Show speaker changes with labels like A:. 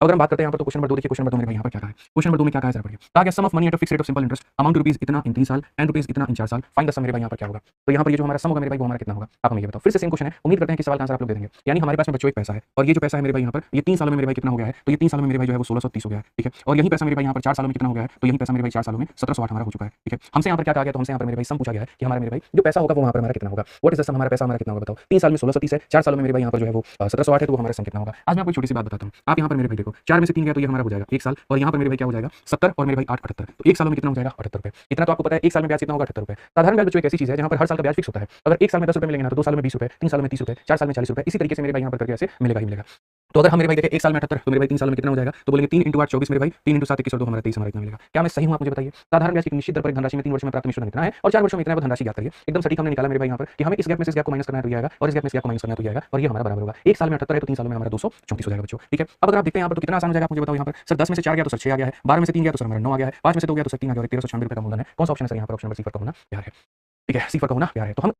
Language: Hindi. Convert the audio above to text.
A: अगर हम बात करते हैं यहाँ पर तो क्वेश्चन नंबर 2 देखिए, क्वेश्चन नंबर 2 मेरे भाई यहाँ पर क्या कहा है, क्वेश्चन नंबर 2 में क्या कहा है जरा पढ़िए। कहा गया sum of money at a fixed rate of simple interest amount rupees इतना इन 3 साल एंड रुपीज इतना इन 4 साल, फाइंड द सम। मेरे भाई यहाँ पर क्या होगा, तो यहाँ पर ये जो हमारा सम होगा मेरे भाई वो हमारा कितना होगा, आप हमें ये बताओ। फिर से सेम क्वेश्चन है, उम्मीद करते हैं कि सवाल का आंसर आप लोग दे देंगे। यानी हमारे पास में बच्चों एक पैसा है और ये जो पैसा है मेरे भाई यहाँ पर ये 3 सालों में मेरे भाई कितना हो गया है, तो ये 3 सालों में मेरे भाई जो है वो 1630 हो गया है, ठीक है। और यही पैसा मेरे भाई यहाँ पर 4 सालों में कितना हो गया है, तो यही पैसा मेरे भाई 4 सालों में 1708 हमारा हो चुका है, ठीक है। हमसे यहाँ पर क्या कहा गया, तो हमसे यहाँ पर मेरे भाई सम पूछा गया है कि हमारा मेरे भाई जो पैसा होगा वो वहाँ पर हमारा कितना होगा, व्हाट इज द सम, हमारा पैसा हमारा कितना होगा बताओ। 3 साल में 1630 है, 4 सालों में मेरे भाई यहाँ पर जो है वो 1708 है, तो हमारा सम कितना होगा। आज मैं आपको छोटी सी बात बताता हूँ। आप यहाँ पर मेरे भाई देखो 4 में से 3 गया तो ये हमारा हो जाएगा 1 साल, और यहाँ पर मेरे भाई क्या हो जाएगा 70 और मेरे भाई 8 78, तो 1 साल में कितना हो जाएगा 78 रुपए। इतना तो आपको पता है 1 साल में ब्याज कितना होगा 78 रुपए। साधारण ब्याज बच्चों एक ऐसी चीज है जहाँ पर हर साल का ब्याज फिक्स होता है। अगर 1 साल में 10 रुपए मिलेंगे ना तो 2 साल में 20 रुपए, 3 साल में 30 रुपए, 4 साल में 40 रुपए, इसी तरीके से मेरे भाई यहाँ पर करके ऐसे मिलेगा ही मिलेगा। तो अगर हम मेरे भाई देखें 1 साल में 78 तो मेरे भाई 3 साल में कितना हो जाएगा, तो बोलेंगे 3 × 8 24 मेरे भाई, 3 × 7 21 और 2 हमारा 23 हमारा इतना मिलेगा। क्या मैं सही हूं, आप मुझे बताइए। साधारण ब्याज की निश्चित दर पर एक धनराशि में 3 वर्ष में प्राप्त निश्चित इतना है और 4 वर्षों में इतना है, वो धनराशि ज्ञात करिए। एकदम सटीक हमने निकाला मेरे भाई यहाँ पर कि हमें इस गैप में से इस गैप को माइनस करना है तो ये आएगा, और इस गैप में से इस गैप को माइनस करना है तो ये आएगा, और ये हमारा बराबर होगा। 1 साल में 78 है तो 3 सालों में हमारा 234 हो जाएगा बच्चों, ठीक है। अब अगर आप देखते हैं यहाँ पर तो कितना आसान हो जाएगा, आप मुझे बताओ। यहाँ पर सर 10 में से 4 गया तो सर 6 आ गया है, 12 में से 3 गया तो सर हमारा 9 आ गया है, 5 में से 2 गया तो सर 3 आ गया और 1396 रुपए का मूलधन है। कौन सा ऑप्शन है सर यहाँ पर, ऑप्शन नंबर सी पर कहूं ना प्यार है, ठीक है, सी पर कहूं ना प्यार है। तो हम